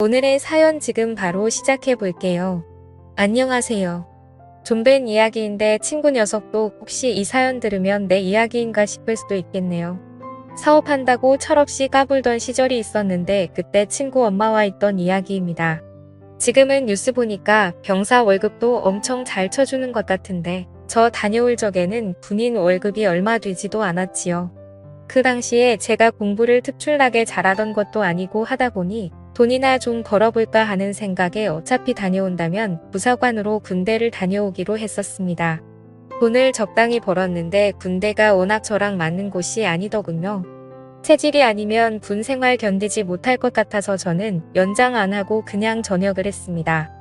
오늘의 사연 지금 바로 시작해 볼게요. 안녕하세요. 좀 된 이야기인데 친구 녀석도 혹시 이 사연 들으면 내 이야기인가 싶을 수도 있겠네요. 사업한다고 철없이 까불던 시절이 있었는데 그때 친구 엄마와 있던 이야기입니다. 지금은 뉴스 보니까 병사 월급도 엄청 잘 쳐주는 것 같은데 저 다녀올 적에는 군인 월급이 얼마 되지도 않았지요. 그 당시에 제가 공부를 특출나게 잘하던 것도 아니고 하다 보니 돈이나 좀 벌어볼까 하는 생각에 어차피 다녀온다면 부사관으로 군대를 다녀오기로 했었습니다. 돈을 적당히 벌었는데 군대가 워낙 저랑 맞는 곳이 아니더군요. 체질이 아니면 군 생활 견디지 못할 것 같아서 저는 연장 안 하고 그냥 전역을 했습니다.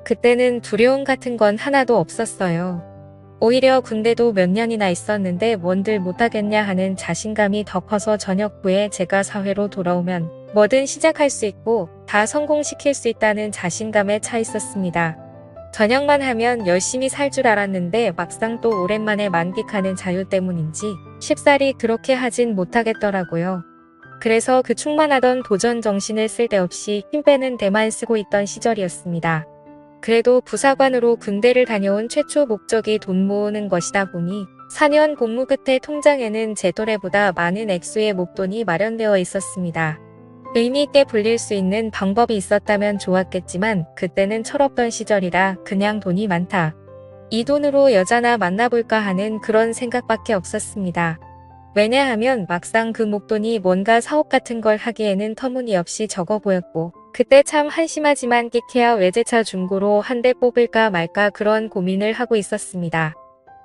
그때는 두려움 같은 건 하나도 없었어요. 오히려 군대도 몇 년이나 있었는데 뭔들 못하겠냐 하는 자신감이 더 커서 전역 후에 제가 사회로 돌아오면 뭐든 시작할 수 있고 다 성공시킬 수 있다는 자신감에 차 있었습니다. 전역만 하면 열심히 살 줄 알았는데 막상 또 오랜만에 만끽하는 자유 때문인지 쉽사리 그렇게 하진 못하겠더라고요. 그래서 그 충만하던 도전 정신을 쓸데없이 힘 빼는 데만 쓰고 있던 시절이었습니다. 그래도 부사관으로 군대를 다녀온 최초 목적이 돈 모으는 것이다 보니 4년 복무 끝에 통장에는 제 또래보다 많은 액수의 목돈이 마련되어 있었습니다. 의미 있게 불릴 수 있는 방법이 있었다면 좋았겠지만 그때는 철없던 시절이라 그냥 돈이 많다. 이 돈으로 여자나 만나볼까 하는 그런 생각밖에 없었습니다. 왜냐하면 막상 그 목돈이 뭔가 사업 같은 걸 하기에는 터무니없이 적어 보였고 그때 참 한심하지만 끼케야 외제차 중고로 한 대 뽑을까 말까 그런 고민을 하고 있었습니다.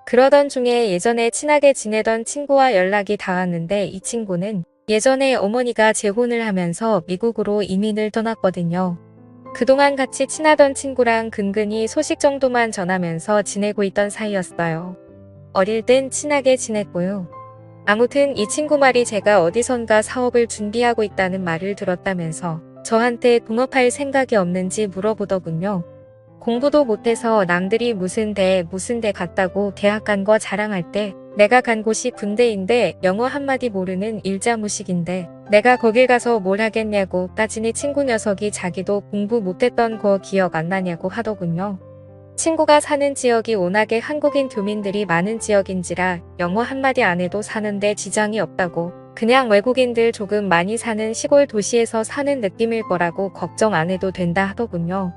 그러던 중에 예전에 친하게 지내던 친구와 연락이 닿았는데 이 친구는 예전에 어머니가 재혼을 하면서 미국으로 이민을 떠났거든요. 그동안 같이 친하던 친구랑 근근히 소식 정도만 전하면서 지내고 있던 사이였어요. 어릴 땐 친하게 지냈고요. 아무튼 이 친구 말이 제가 어디선가 사업을 준비하고 있다는 말을 들었다면서 저한테 동업할 생각이 없는지 물어보더군요. 공부도 못해서 남들이 무슨 대 갔다고 대학 간 거 자랑할 때 내가 간 곳이 군대인데 영어 한마디 모르는 일자무식인데 내가 거길 가서 뭘 하겠냐고 따지니 친구 녀석이 자기도 공부 못했던 거 기억 안 나냐고 하더군요. 친구가 사는 지역이 워낙에 한국인 교민들이 많은 지역인지라 영어 한마디 안 해도 사는데 지장이 없다고 그냥 외국인들 조금 많이 사는 시골 도시에서 사는 느낌일 거라고 걱정 안 해도 된다 하더군요.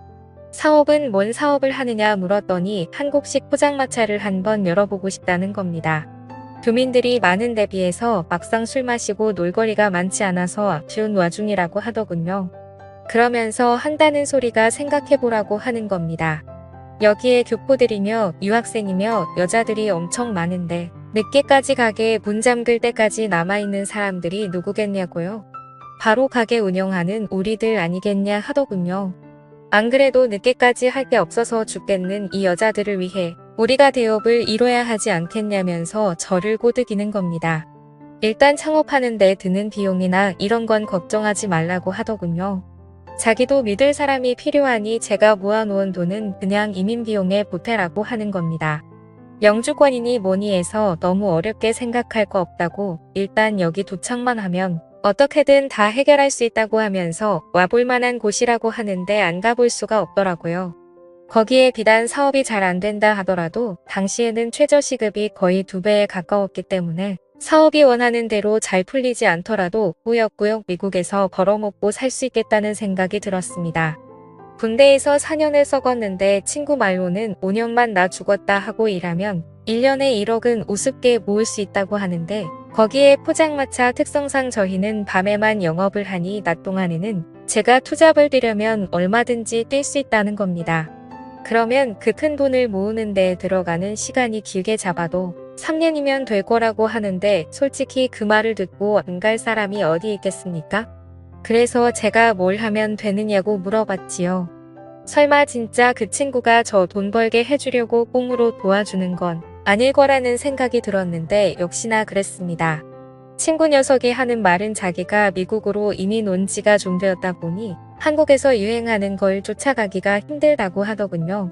사업은 뭔 사업을 하느냐 물었더니 한국식 포장마차를 한번 열어보고 싶다는 겁니다. 교민들이 많은 데 비해서 막상 술 마시고 놀거리가 많지 않아서 아쉬운 와중이라고 하더군요. 그러면서 한다는 소리가 생각해보라고 하는 겁니다. 여기에 교포들이며 유학생이며 여자들이 엄청 많은데 늦게까지 가게 문 잠글 때까지 남아있는 사람들이 누구겠냐고요? 바로 가게 운영하는 우리들 아니겠냐 하더군요. 안 그래도 늦게까지 할 게 없어서 죽겠는 이 여자들을 위해 우리가 대업을 이뤄야 하지 않겠냐면서 저를 꼬드기는 겁니다. 일단 창업하는 데 드는 비용이나 이런 건 걱정하지 말라고 하더군요. 자기도 믿을 사람이 필요하니 제가 모아놓은 돈은 그냥 이민 비용에 보태라고 하는 겁니다. 영주권이니 뭐니 해서 너무 어렵게 생각할 거 없다고 일단 여기 도착만 하면 어떻게든 다 해결할 수 있다고 하면서 와볼 만한 곳이라고 하는데 안 가볼 수가 없더라고요. 거기에 비단 사업이 잘 안 된다 하더라도 당시에는 최저시급이 거의 2배에 가까웠기 때문에 사업이 원하는 대로 잘 풀리지 않더라도 꾸역꾸역 미국에서 벌어먹고 살 수 있겠다는 생각이 들었습니다. 군대에서 4년을 썩었는데 친구 말로는 5년만 나 죽었다 하고 일하면 1년에 1억은 우습게 모을 수 있다고 하는데 거기에 포장마차 특성상 저희는 밤에만 영업을 하니 낮 동안에는 제가 투잡을 들여면 얼마든지 뛸 수 있다는 겁니다. 그러면 그 큰 돈을 모으는 데 들어가는 시간이 길게 잡아도 3년이면 될 거라고 하는데 솔직히 그 말을 듣고 안 갈 사람이 어디 있겠습니까? 그래서 제가 뭘 하면 되느냐고 물어봤지요. 설마 진짜 그 친구가 저 돈 벌게 해주려고 꽁으로 도와주는 건 아닐 거라는 생각이 들었는데 역시나 그랬습니다. 친구 녀석이 하는 말은 자기가 미국으로 이민 온 지가 좀 되었다 보니 한국에서 유행하는 걸 쫓아가기가 힘들다고 하더군요.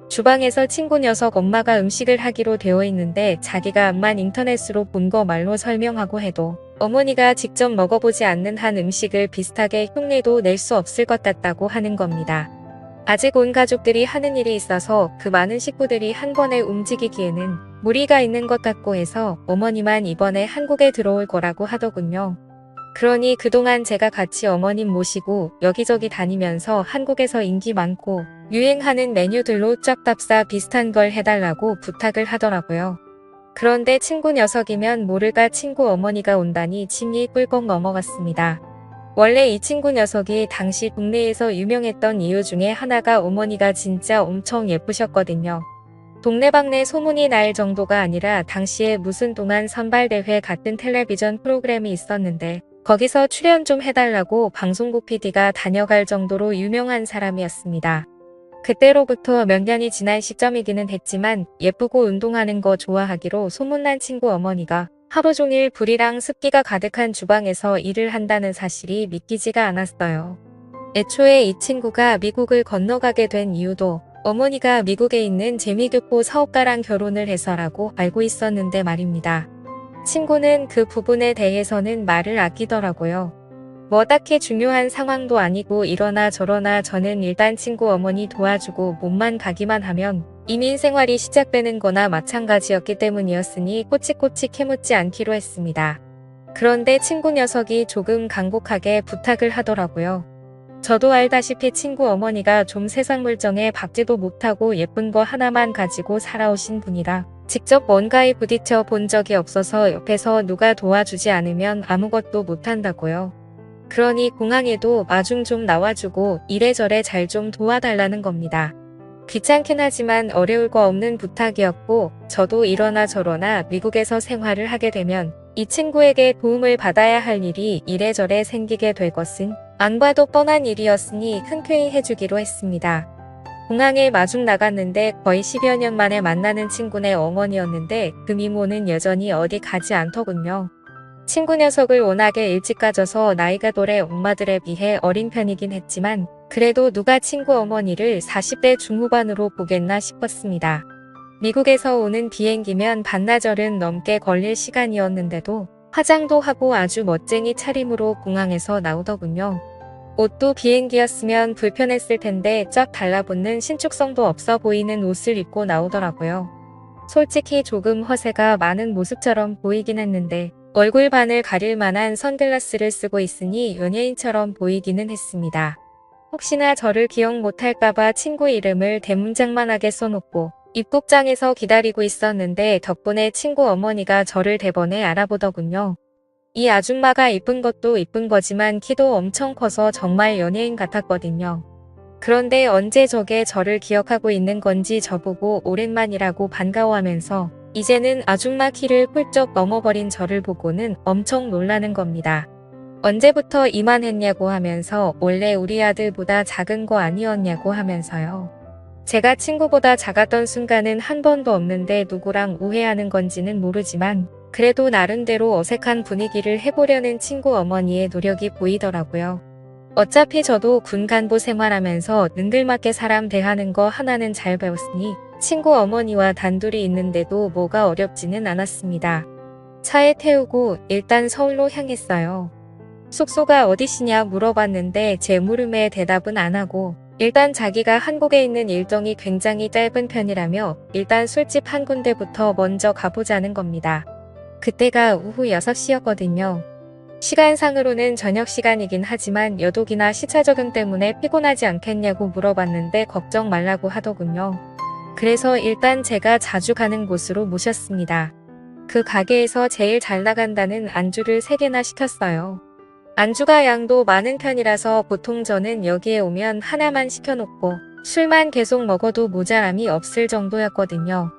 주방에서 친구 녀석 엄마가 음식을 하기로 되어 있는데 자기가 암만 인터넷으로 본 거 말로 설명하고 해도 어머니가 직접 먹어보지 않는 한 음식을 비슷하게 흉내도 낼 수 없을 것 같다고 하는 겁니다. 아직 온 가족들이 하는 일이 있어서 그 많은 식구들이 한 번에 움직이기에는 무리가 있는 것 같고 해서 어머니만 이번에 한국에 들어올 거라고 하더군요. 그러니 그동안 제가 같이 어머님 모시고 여기저기 다니면서 한국에서 인기 많고 유행하는 메뉴들로 쫙답사 비슷한 걸 해달라고 부탁을 하더라고요. 그런데 친구 녀석이면 모를까 친구 어머니가 온다니 침이 꿀꺽 넘어갔습니다. 원래 이 친구 녀석이 당시 동네에서 유명했던 이유 중에 하나가 어머니가 진짜 엄청 예쁘셨거든요. 동네방네 소문이 날 정도가 아니라 당시에 무슨 동안 선발대회 같은 텔레비전 프로그램이 있었는데 거기서 출연 좀 해달라고 방송국 PD가 다녀갈 정도로 유명한 사람이었습니다. 그때로부터 몇 년이 지난 시점이기는 했지만 예쁘고 운동하는 거 좋아하기로 소문난 친구 어머니가 하루 종일 불이랑 습기가 가득한 주방에서 일을 한다는 사실이 믿기지가 않았어요. 애초에 이 친구가 미국을 건너가게 된 이유도 어머니가 미국에 있는 재미교포 사업가랑 결혼을 해서라고 알고 있었는데 말입니다. 친구는 그 부분에 대해서는 말을 아끼더라고요. 뭐 딱히 중요한 상황도 아니고 이러나 저러나 저는 일단 친구 어머니 도와주고 몸만 가기만 하면 이민 생활이 시작되는 거나 마찬가지였기 때문이었으니 꼬치꼬치 캐묻지 않기로 했습니다. 그런데 친구 녀석이 조금 강곡하게 부탁을 하더라고요. 저도 알다시피 친구 어머니가 좀 세상 물정에 박지도 못하고 예쁜 거 하나만 가지고 살아오신 분이라 직접 뭔가에 부딪혀 본 적이 없어서 옆에서 누가 도와주지 않으면 아무것도 못한다고요. 그러니 공항에도 마중 좀 나와주고 이래저래 잘 좀 도와달라는 겁니다. 귀찮긴 하지만 어려울 거 없는 부탁이었고 저도 이러나 저러나 미국에서 생활을 하게 되면 이 친구에게 도움을 받아야 할 일이 이래저래 생기게 될 것은 안 봐도 뻔한 일이었으니 흔쾌히 해주기로 했습니다. 공항에 마중 나갔는데 거의 10여 년 만에 만나는 친구네 어머니였는데 그 미모는 여전히 어디 가지 않더군요. 친구 녀석을 워낙에 일찍 가져서 나이가 또래 엄마들에 비해 어린 편이긴 했지만 그래도 누가 친구 어머니를 40대 중후반으로 보겠나 싶었습니다. 미국에서 오는 비행기면 반나절은 넘게 걸릴 시간이었는데도 화장도 하고 아주 멋쟁이 차림으로 공항에서 나오더군요. 옷도 비행기였으면 불편했을 텐데 쫙 달라붙는 신축성도 없어 보이는 옷을 입고 나오더라고요. 솔직히 조금 허세가 많은 모습처럼 보이긴 했는데 얼굴반을 가릴 만한 선글라스를 쓰고 있으니 연예인처럼 보이기는 했습니다. 혹시나 저를 기억 못할까봐 친구 이름을 대문짝만하게 써놓고 입국장에서 기다리고 있었는데 덕분에 친구 어머니가 저를 대번에 알아보더군요. 이 아줌마가 이쁜 것도 이쁜 거지만 키도 엄청 커서 정말 연예인 같았거든요. 그런데 언제 저게 저를 기억하고 있는 건지 저보고 오랜만이라고 반가워하면서 이제는 아줌마 키를 훌쩍 넘어버린 저를 보고는 엄청 놀라는 겁니다. 언제부터 이만했냐고 하면서 원래 우리 아들보다 작은 거 아니었냐고 하면서요. 제가 친구보다 작았던 순간은 한 번도 없는데 누구랑 우회하는 건지는 모르지만 그래도 나름대로 어색한 분위기를 해보려는 친구 어머니의 노력이 보이더라고요. 어차피 저도 군 간부 생활하면서 능글맞게 사람 대하는 거 하나는 잘 배웠으니 친구 어머니와 단둘이 있는데도 뭐가 어렵지는 않았습니다. 차에 태우고 일단 서울로 향했어요. 숙소가 어디시냐 물어봤는데 제 물음에 대답은 안 하고 일단 자기가 한국에 있는 일정이 굉장히 짧은 편이라며 일단 술집 한 군데부터 먼저 가보자는 겁니다. 그때가 오후 6시였거든요. 시간상으로는 저녁 시간이긴 하지만 여독이나 시차 적응 때문에 피곤하지 않겠냐고 물어봤는데 걱정 말라고 하더군요. 그래서 일단 제가 자주 가는 곳으로 모셨습니다. 그 가게에서 제일 잘 나간다는 안주를 3개나 시켰어요. 안주가 양도 많은 편이라서 보통 저는 여기에 오면 하나만 시켜놓고 술만 계속 먹어도 모자람이 없을 정도였거든요.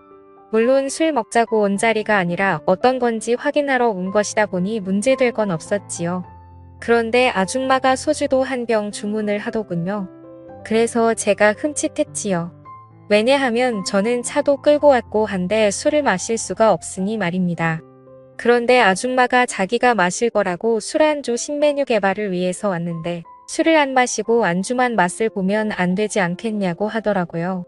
물론 술 먹자고 온 자리가 아니라 어떤 건지 확인하러 온 것이다 보니 문제될 건 없었지요. 그런데 아줌마가 소주도 한 병 주문을 하더군요. 그래서 제가 흠칫했지요. 왜냐하면 저는 차도 끌고 왔고 한데 술을 마실 수가 없으니 말입니다. 그런데 아줌마가 자기가 마실 거라고 술안주 신메뉴 개발을 위해서 왔는데 술을 안 마시고 안주만 맛을 보면 안 되지 않겠냐고 하더라고요.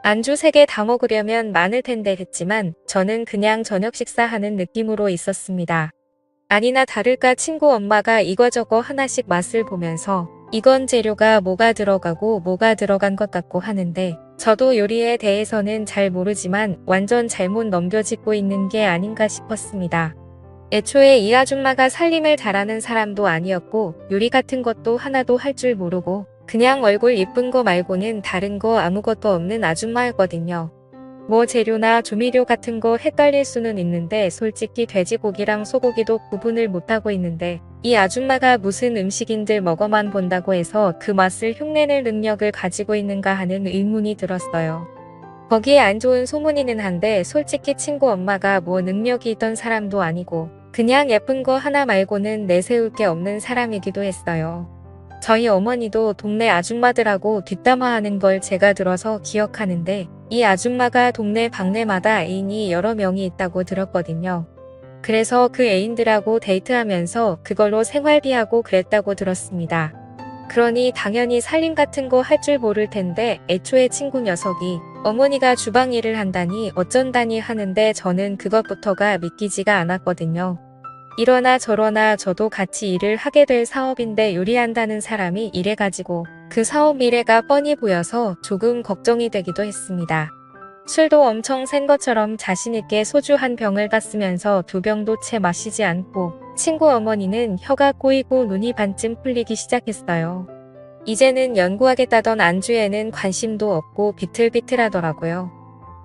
안주 3개 다 먹으려면 많을 텐데 했지만 저는 그냥 저녁 식사하는 느낌으로 있었습니다. 아니나 다를까 친구 엄마가 이거저거 하나씩 맛을 보면서 이건 재료가 뭐가 들어가고 뭐가 들어간 것 같고 하는데 저도 요리에 대해서는 잘 모르지만 완전 잘못 넘겨짚고 있는 게 아닌가 싶었습니다. 애초에 이 아줌마가 살림을 잘하는 사람도 아니었고 요리 같은 것도 하나도 할 줄 모르고 그냥 얼굴 이쁜 거 말고는 다른 거 아무것도 없는 아줌마였거든요. 뭐 재료나 조미료 같은 거 헷갈릴 수는 있는데 솔직히 돼지고기랑 소고기도 구분을 못하고 있는데 이 아줌마가 무슨 음식인들 먹어만 본다고 해서 그 맛을 흉내낼 능력을 가지고 있는가 하는 의문이 들었어요. 거기에 안 좋은 소문이는 한데 솔직히 친구 엄마가 뭐 능력이 있던 사람도 아니고 그냥 예쁜 거 하나 말고는 내세울 게 없는 사람이기도 했어요. 저희 어머니도 동네 아줌마들하고 뒷담화하는 걸 제가 들어서 기억하는데 이 아줌마가 동네 방네마다 애인이 여러 명이 있다고 들었거든요. 그래서 그 애인들하고 데이트하면서 그걸로 생활비하고 그랬다고 들었습니다. 그러니 당연히 살림 같은 거 할 줄 모를 텐데 애초에 친구 녀석이 어머니가 주방 일을 한다니 어쩐다니 하는데 저는 그것부터가 믿기지가 않았거든요. 이러나 저러나 저도 같이 일을 하게 될 사업인데 요리한다는 사람이 이래가지고 그 사업 미래가 뻔히 보여서 조금 걱정이 되기도 했습니다. 술도 엄청 센 것처럼 자신있게 소주 한 병을 땄으면서 두 병도 채 마시지 않고 친구 어머니는 혀가 꼬이고 눈이 반쯤 풀리기 시작했어요. 이제는 연구하겠다던 안주에는 관심도 없고 비틀비틀하더라고요.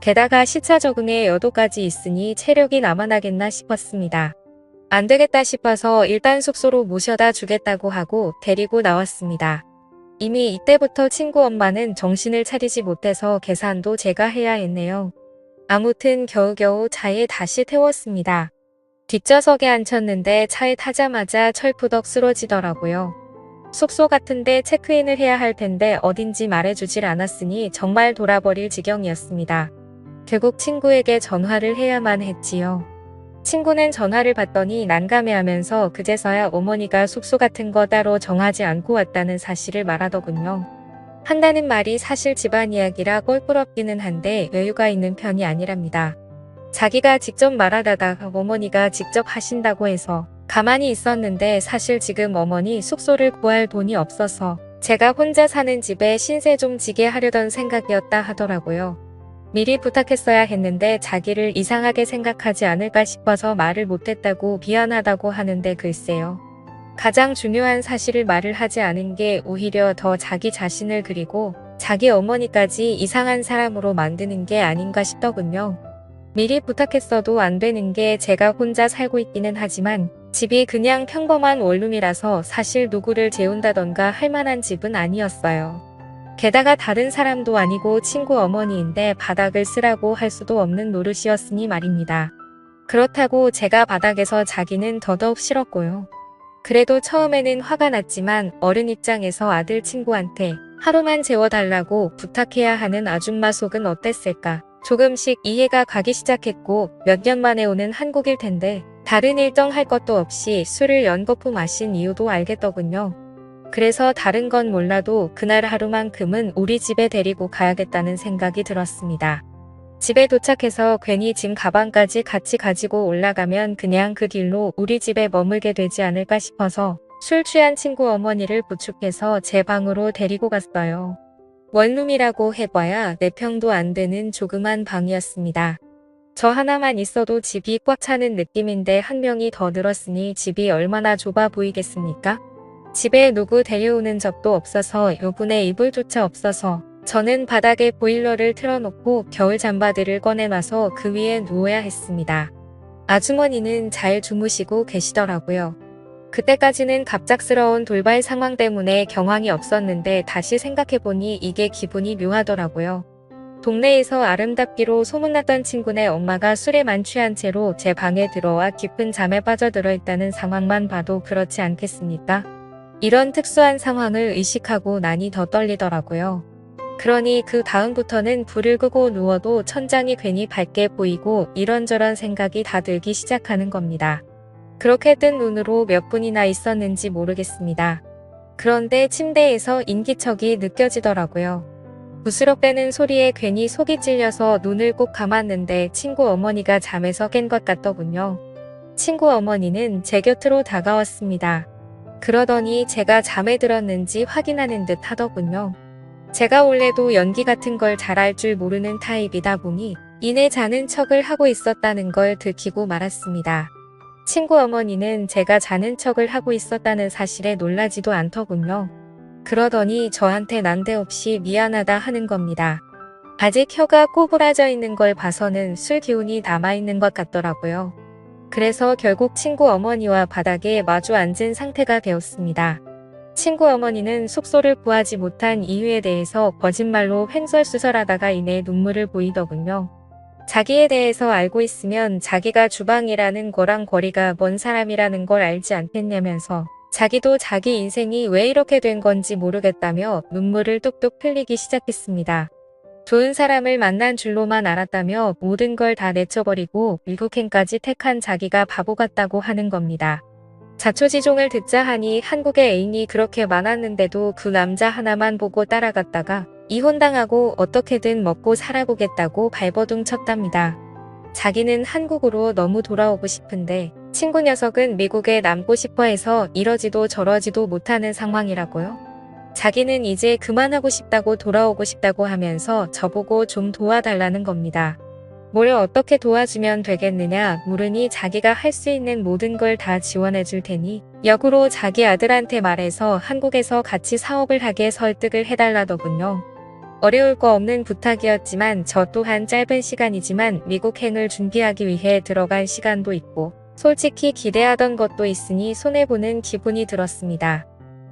게다가 시차 적응에 여도까지 있으니 체력이 남아나겠나 싶었습니다. 안 되겠다 싶어서 일단 숙소로 모셔다 주겠다고 하고 데리고 나왔습니다. 이미 이때부터 친구 엄마는 정신을 차리지 못해서 계산도 제가 해야 했네요. 아무튼 겨우겨우 차에 다시 태웠습니다. 뒷좌석에 앉혔는데 차에 타자마자 철푸덕 쓰러지더라고요. 숙소 같은데 체크인을 해야 할 텐데 어딘지 말해주질 않았으니 정말 돌아버릴 지경이었습니다. 결국 친구에게 전화를 해야만 했지요. 친구는 전화를 받더니 난감해하면서 그제서야 어머니가 숙소 같은 거 따로 정하지 않고 왔다는 사실을 말하더군요. 한다는 말이 사실 집안 이야기라 껄끄럽기는 한데 여유가 있는 편이 아니랍니다. 자기가 직접 말하다가 어머니가 직접 하신다고 해서 가만히 있었는데 사실 지금 어머니 숙소를 구할 돈이 없어서 제가 혼자 사는 집에 신세 좀 지게 하려던 생각이었다 하더라고요. 미리 부탁했어야 했는데 자기를 이상하게 생각하지 않을까 싶어서 말을 못했다고 미안하다고 하는데 글쎄요. 가장 중요한 사실을 말을 하지 않은 게 오히려 더 자기 자신을 그리고 자기 어머니까지 이상한 사람으로 만드는 게 아닌가 싶더군요. 미리 부탁했어도 안 되는 게 제가 혼자 살고 있기는 하지만 집이 그냥 평범한 원룸이라서 사실 누구를 재운다던가 할 만한 집은 아니었어요. 게다가 다른 사람도 아니고 친구 어머니인데 바닥을 쓰라고 할 수도 없는 노릇이었으니 말입니다. 그렇다고 제가 바닥에서 자기는 더더욱 싫었고요. 그래도 처음에는 화가 났지만 어른 입장에서 아들 친구한테 하루만 재워달라고 부탁해야 하는 아줌마 속은 어땠을까. 조금씩 이해가 가기 시작했고 몇 년 만에 오는 한국일 텐데 다른 일정 할 것도 없이 술을 연거푸 마신 이유도 알겠더군요. 그래서 다른 건 몰라도 그날 하루만큼은 우리 집에 데리고 가야겠다는 생각이 들었습니다. 집에 도착해서 괜히 짐 가방까지 같이 가지고 올라가면 그냥 그 길로 우리 집에 머물게 되지 않을까 싶어서 술 취한 친구 어머니를 부축해서 제 방으로 데리고 갔어요. 원룸이라고 해봐야 4평도 안 되는 조그만 방이었습니다. 저 하나만 있어도 집이 꽉 차는 느낌인데 한 명이 더 늘었으니 집이 얼마나 좁아 보이겠습니까? 집에 누구 데려오는 적도 없어서 요분의 이불조차 없어서 저는 바닥에 보일러를 틀어놓고 겨울 잠바들을 꺼내놔서 그 위에 누워야 했습니다. 아주머니는 잘 주무시고 계시더라고요. 그때까지는 갑작스러운 돌발 상황 때문에 경황이 없었는데 다시 생각해보니 이게 기분이 묘하더라고요. 동네에서 아름답기로 소문났던 친구네 엄마가 술에 만취한 채로 제 방에 들어와 깊은 잠에 빠져들어 있다는 상황만 봐도 그렇지 않겠습니까? 이런 특수한 상황을 의식하고 나니 더 떨리더라고요. 그러니 그 다음부터는 불을 끄고 누워도 천장이 괜히 밝게 보이고 이런저런 생각이 다 들기 시작하는 겁니다. 그렇게 뜬 눈으로 몇 분이나 있었는지 모르겠습니다. 그런데 침대에서 인기척이 느껴지더라고요. 부스럭대는 소리에 괜히 속이 찔려서 눈을 꼭 감았는데 친구 어머니가 잠에서 깬 것 같더군요. 친구 어머니는 제 곁으로 다가왔습니다. 그러더니 제가 잠에 들었는지 확인하는 듯 하더군요. 제가 원래도 연기 같은 걸 잘할 줄 모르는 타입이다 보니 이내 자는 척을 하고 있었다는 걸 들키고 말았습니다. 친구 어머니는 제가 자는 척을 하고 있었다는 사실에 놀라지도 않더군요. 그러더니 저한테 난데없이 미안하다 하는 겁니다. 아직 혀가 꼬부라져 있는 걸 봐서는 술 기운이 남아있는 것 같더라고요. 그래서 결국 친구 어머니와 바닥에 마주 앉은 상태가 되었습니다. 친구 어머니는 숙소를 구하지 못한 이유에 대해서 거짓말로 횡설수설하다가 이내 눈물을 보이더군요. 자기에 대해서 알고 있으면 자기가 주방이라는 거랑 거리가 먼 사람이라는 걸 알지 않겠냐면서 자기도 자기 인생이 왜 이렇게 된 건지 모르겠다며 눈물을 뚝뚝 흘리기 시작했습니다. 좋은 사람을 만난 줄로만 알았다며 모든 걸 다 내쳐버리고 미국행까지 택한 자기가 바보 같다고 하는 겁니다. 자초지종을 듣자 하니 한국에 애인이 그렇게 많았는데도 그 남자 하나만 보고 따라갔다가 이혼당하고 어떻게든 먹고 살아보겠다고 발버둥 쳤답니다. 자기는 한국으로 너무 돌아오고 싶은데 친구 녀석은 미국에 남고 싶어 해서 이러지도 저러지도 못하는 상황이라고요. 자기는 이제 그만하고 싶다고 돌아오고 싶다고 하면서 저보고 좀 도와달라는 겁니다. 뭘 어떻게 도와주면 되겠느냐 물으니 자기가 할 수 있는 모든 걸 다 지원해 줄 테니 역으로 자기 아들한테 말해서 한국에서 같이 사업을 하게 설득을 해달라더군요. 어려울 거 없는 부탁이었지만 저 또한 짧은 시간이지만 미국행을 준비하기 위해 들어간 시간도 있고 솔직히 기대하던 것도 있으니 손해보는 기분이 들었습니다.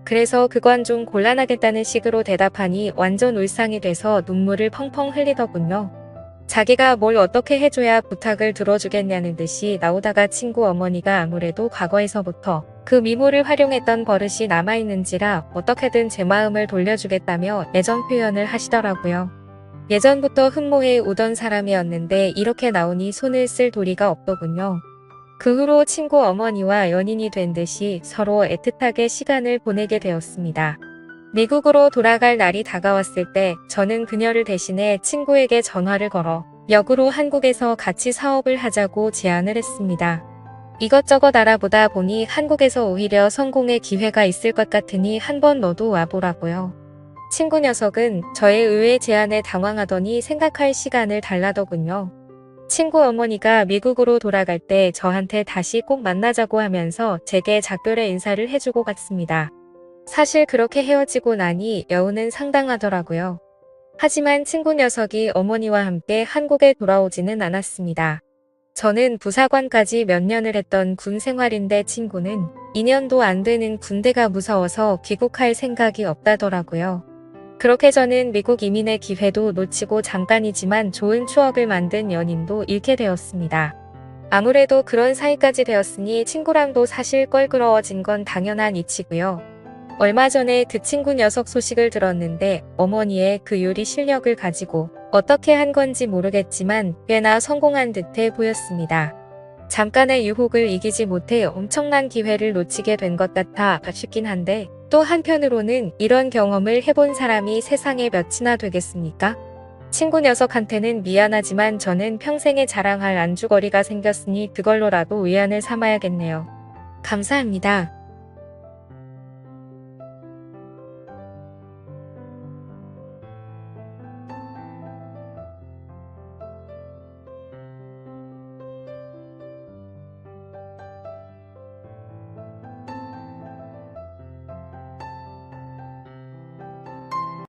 그래서 그건 좀 곤란하겠다는 식으로 대답하니 완전 울상이 돼서 눈물을 펑펑 흘리더군요. 자기가 뭘 어떻게 해줘야 부탁을 들어주겠냐는 듯이 나오다가 친구 어머니가 아무래도 과거에서부터 그 미모를 활용했던 버릇이 남아있는지라 어떻게든 제 마음을 돌려주겠다며 애정 표현을 하시더라고요. 예전부터 흠모해 오던 사람이었는데 이렇게 나오니 손을 쓸 도리가 없더군요. 그 후로 친구 어머니와 연인이 된 듯이 서로 애틋하게 시간을 보내게 되었습니다. 미국으로 돌아갈 날이 다가왔을 때 저는 그녀를 대신해 친구에게 전화를 걸어 역으로 한국에서 같이 사업을 하자고 제안을 했습니다. 이것저것 알아보다 보니 한국에서 오히려 성공의 기회가 있을 것 같으니 한번 너도 와보라고요. 친구 녀석은 저의 의외 제안에 당황하더니 생각할 시간을 달라더군요. 친구 어머니가 미국으로 돌아갈 때 저한테 다시 꼭 만나자고 하면서 제게 작별의 인사를 해주고 갔습니다. 사실 그렇게 헤어지고 나니 여운은 상당하더라고요. 하지만 친구 녀석이 어머니와 함께 한국에 돌아오지는 않았습니다. 저는 부사관까지 몇 년을 했던 군 생활인데 친구는 2년도 안 되는 군대가 무서워서 귀국할 생각이 없다더라고요. 그렇게 저는 미국 이민의 기회도 놓치고 잠깐이지만 좋은 추억을 만든 연인도 잃게 되었습니다. 아무래도 그런 사이까지 되었으니 친구랑도 사실 껄끄러워진 건 당연한 이치고요. 얼마 전에 그 친구 녀석 소식을 들었는데 어머니의 그 요리 실력을 가지고 어떻게 한 건지 모르겠지만 꽤나 성공한 듯해 보였습니다. 잠깐의 유혹을 이기지 못해 엄청난 기회를 놓치게 된 것 같아 아쉽긴 한데 또 한편으로는 이런 경험을 해본 사람이 세상에 몇이나 되겠습니까? 친구 녀석한테는 미안하지만 저는 평생에 자랑할 안주거리가 생겼으니 그걸로라도 위안을 삼아야겠네요. 감사합니다.